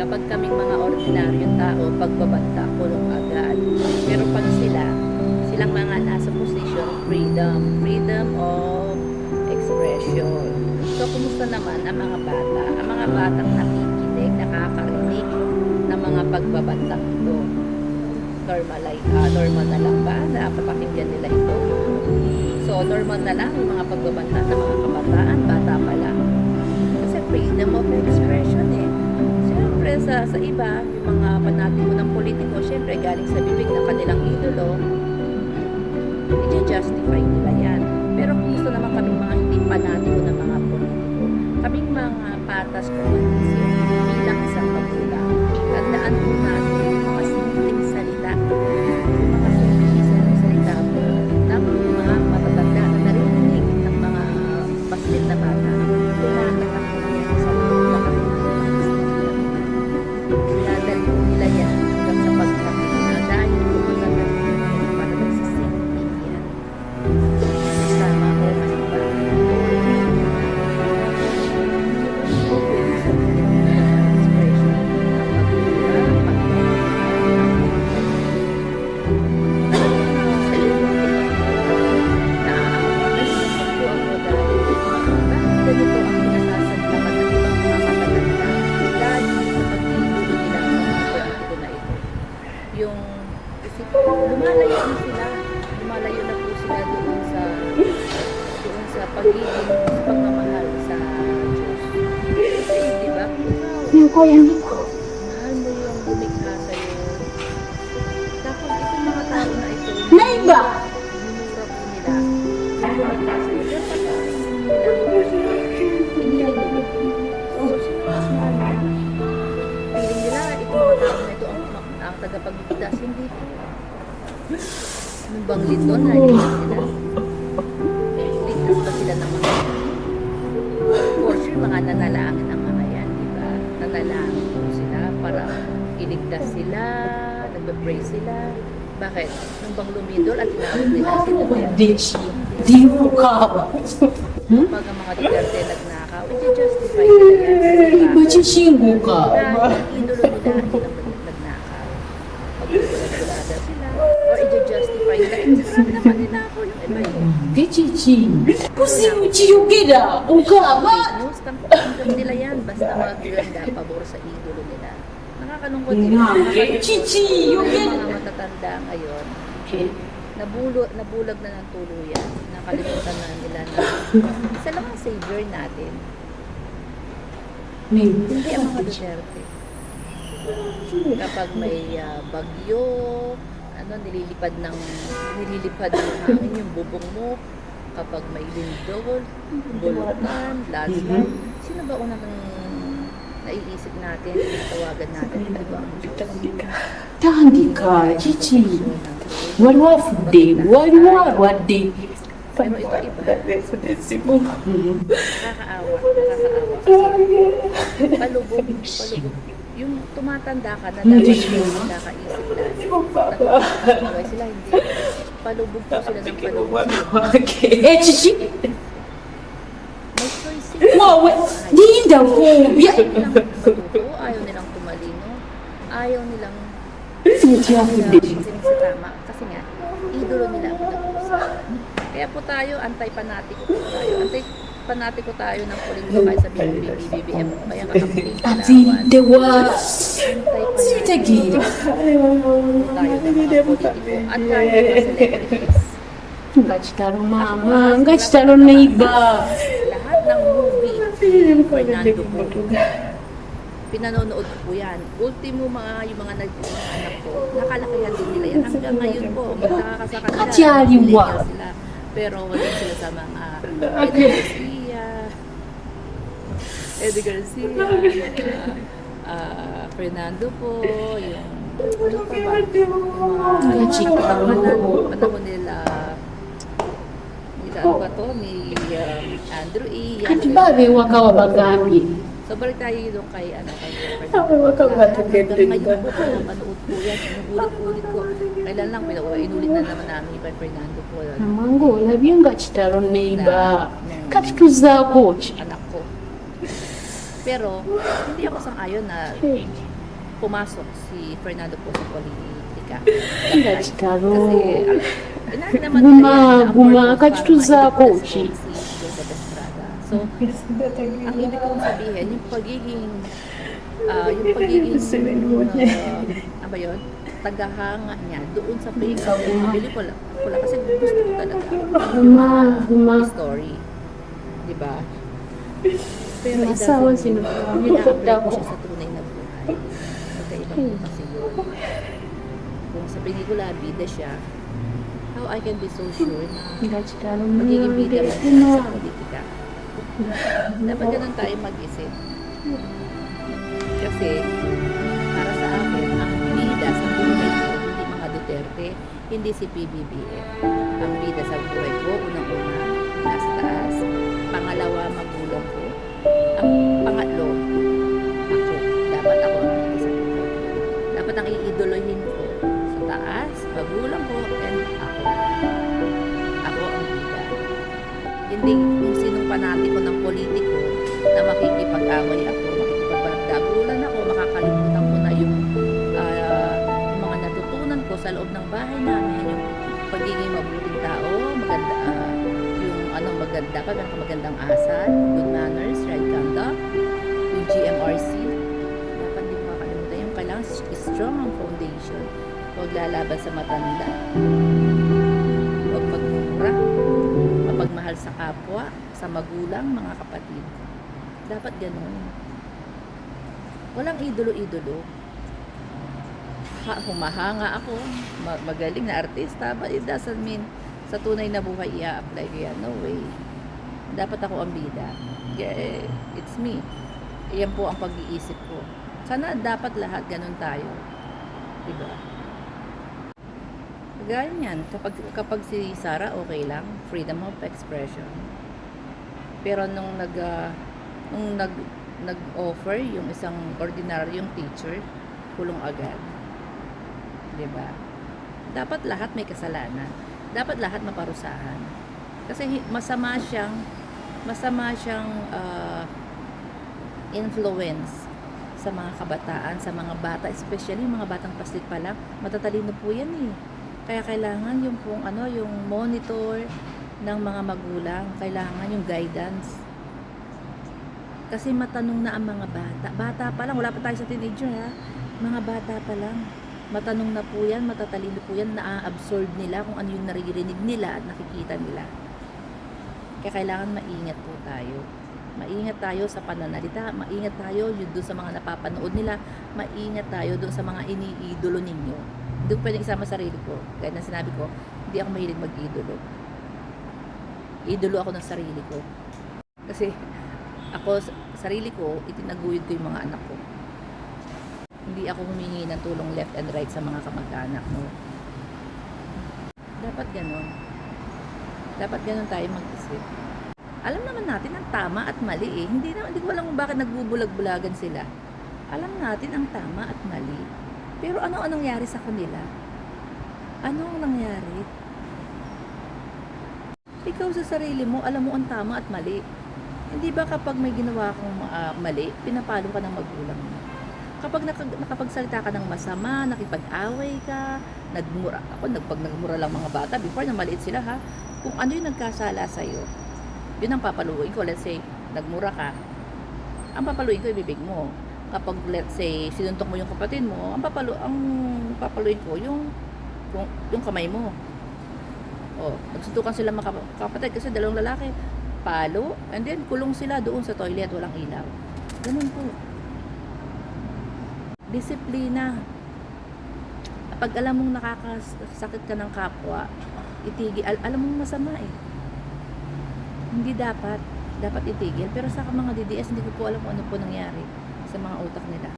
Kapag kaming mga ordinaryong tao, pagbabanta, kulong agad. Pero pag silang mga nasa position of freedom of expression. So, kumusta naman ang mga bata? Ang mga batang nakikinig, nakakarinig ng mga pagbabantang ito. Normal na lang ba na papakinggan nila ito? So, normal na lang yung mga pagbabanta ng mga kabataan, bata pa lang. Kasi freedom of expression eh. Siyempre, sa iba, yung mga panatiko ng politiko, siyempre, galing sa bibig ng kanilang idolo, i-justify nila yan. Pero kung gusto naman kaming mga hindi panatiko ng mga politiko, kaming mga patas kumanisip bilang isang magulang, tandaan po natin yung mga simpleng salita, yung mga simpleng salita po, tapos yung mga matatanda na narinig ng mga paslit na bata, tinatatak po yan sa mga dinadalo nila yan hanggang sa pagkakita na dahil po na para nagsisingin yan. Tama ko man ba? Yung lumalayo na po sila doon sa pagiging pagmamahal sa Diyos. Kasi di ba, mahal mo yung lumikha sa'yo. Tapos itong mga tao na ito, minura po nila yung lumikha sa'yo. Pero pagkain nila, so sino mas mahal nila? Feeling nila, itong mga tao na ito ang tagapagligtas, hindi po. Nung bang lito na ligtas ba sila ng mga for sure mga nanalangin ang mga yan, diba? Nanalangin po sila para iligtas sila, nagbe-pray sila. Bakit? Nung bang lumidol at tinawag nila sila Di mo ka ba? pag ang mga Duterte nagnakaw, i-justify nila yan. Magsisinggo ka. Dahil ang idolo nila hindi nagnakaw. Pagpapalagulada sila, or i-justify nila. Sabi naman nila ako yung iba yun. Gichiching. Pusimuchiyugida. Uka ba? News, tanggap nila yan. Basta mag-ganda, pabor sa idolo nila. Nakakalungkot din. Chichi, Yung mga matatanda ngayon, nabulag na ng tuluyan. Nakalimutan na nila na isa lang ang savior natin. Hindi ang mga Duterte. Kapag may bagyo, nililipad yung hangin yung bubong mo. Kapag may lindol, bulutan, landslide, sino ba unang naiisip natin, tawagan natin, ito ba ang Diyos? Tandika, chichi. Warwa fude, warwa day. Pero ito iba, nakakaawa. Kasi palubog. Yung tumatanda ka na dapat yung nakakaisip lang. Nagpapalagay sila, hindi. Palubog po sila ng palubog. Chichi. May choice sila. Wow, di daw ko. Ayaw nilang matuto, ayaw nilang tumalino, ayaw nilang sinisitama. Kasi nga, idolo nila ang nag-uusap. Kaya po tayo, antay-panatiko tayo ng politiko kahit sabihin ng BBM o kaya kakamping Ati, dewa. Sitagi. tayo ng mga politiko at tayo ng mga celebrities. Gachitaro mama, gachitaro na iba. Lahat ng movie, Fernando po, pinanonood ko po yan. Ultimo yung mga anak ko, nakalakihan din nila yan. Hanggang ngayon po, magkakasaka nila. Katyaliwa. Sila. Pero wala sila sa mga Eddie Garcia, Fernando po, yung ano pa ba? Yung mga panahon nila, ano ba to? Ni Andrew E. Kachibabe wakawabagambi. So balik tayo doon kay Sabi mo ka ba ito hanggang ngayon po pa napanood po yan. Inuulit ko. Kailan lang, inulit na naman namin kay Fernando po. Mango, labi yung gachitaro na iba. Kachituza ko. Anak ko. Pero, hindi ako sang-ayon na pumasok si Fernando po sa politika. Gachitaro. Kasi, inahin naman Guma- nila yan na ang guma- purpose kachuza para ko, mailigtas chi. po si Joseph Estrada. So, ang ibig kong sabihin, yung pagiging ano ba yun? Tagahanga niya doon sa pelikula kasi gusto ko talaga Guma. story. Diba? Pero it Asawa doesn't sino? mean ina-apply ko siya sa tunay na buhay. Magkaiba po kasi yun. Kung sa pelikula, bida siya, how I can be so sure na Gachitaro. magiging bida rin siya sa politika. Dapat ganun tayo mag-isip. Kasi, para sa akin, ang bida sa buhay ko, hindi mga Duterte, hindi si PBBM. Ang bida sa buhay ko, unang-una, nasa taas. Pangalawa, magulang ko. Ang pangatlo, ako. Dapat ako ang bida sa buhay ko. Dapat ang iidolohin ko sa taas, magulang ko, and ako. Ako ang bida. Hindi kung sinong panatiko ng politiko na makikipag-away ako, makikipagdagulan ako, makakalimutan ko na yung mga natutunan ko sa loob ng bahay namin, yung pagiging mabuting tao, maganda, yung maganda ka, magandang asal, good manners, right conduct, yung GMRC, dapat hindi makakalimutan yung kailangan strong ang foundation, huwag lalaban sa mata nila, huwag magmumura, mapagmahal sa kapwa, sa magulang, mga kapatid. Dapat ganun. Walang idolo-idolo. Humahanga ako, magaling na artista, but it doesn't mean sa tunay na buhay i-apply ko yan. No way. Dapat ako ang bida. Yeah, it's me. Yan po ang pag-iisip ko. Sana dapat lahat ganun tayo. Diba? Gaya niyan, kapag si Sarah okay lang, freedom of expression. Pero nung nag-offer yung isang ordinaryong teacher, kulong agad. 'Di ba? Dapat lahat may kasalanan. Dapat lahat maparusahan. Kasi masama siyang influence sa mga kabataan, sa mga bata, especially mga batang paslit pa lang, matatalino po 'yan eh. Kaya kailangan yung yung monitor ng mga magulang, kailangan yung guidance. Kasi matanong na ang mga bata. Bata pa lang, wala pa tayo sa teenager ha. Mga bata pa lang. Matanong na po yan, matatalino po yan, na-absorb nila kung ano yung naririnig nila at nakikita nila. Kaya kailangan maingat po tayo. Maingat tayo sa pananalita, maingat tayo doon sa mga napapanood nila, maingat tayo doon sa mga iniidolo ninyo. Hindi ko pwedeng isama sarili ko. Gaya ng sinabi ko, hindi ako mahilig mag-idolo. Idolo ako ng sarili ko. Kasi ako, sarili ko, itinaguyod ko yung mga anak ko. Hindi ako humingi ng tulong left and right sa mga kamag-anak, no? Dapat ganon. Dapat ganon tayo mag-isip. Alam naman natin ang tama at mali eh. Hindi ko alam kung bakit nagbubulag-bulagan sila. Alam natin ang tama at mali. Pero ano ang nangyari sa kanila? Ano ang nangyari? Ikaw sa sarili mo, alam mo ang tama at mali. Hindi ba kapag may ginawa kang mali, pinapalo ka ng magulang mo? Kapag nakapagsalita ka ng masama, nakipag-away ka, nagmura. Ako, nagmura lang mga bata, before na maliit sila ha, kung ano yung nagkasala sa'yo, yun ang papaluin ko. Let's say, nagmura ka, ang papaluin ko, ibibig mo. Kapag, let's say, sinuntok mo yung kapatid mo, ang papaluin ko, yung kamay mo. O, nagsuntukan sila mga kapatid kasi dalawang lalaki, palo, and then kulong sila doon sa toilet, walang ilaw. Ganun po. Disiplina. Pag alam mong nakakasakit ka ng kapwa, itigil. Alam mong masama eh. Hindi dapat itigil. Pero sa mga DDS, hindi ko po alam kung ano po nangyari sa mga utak nila.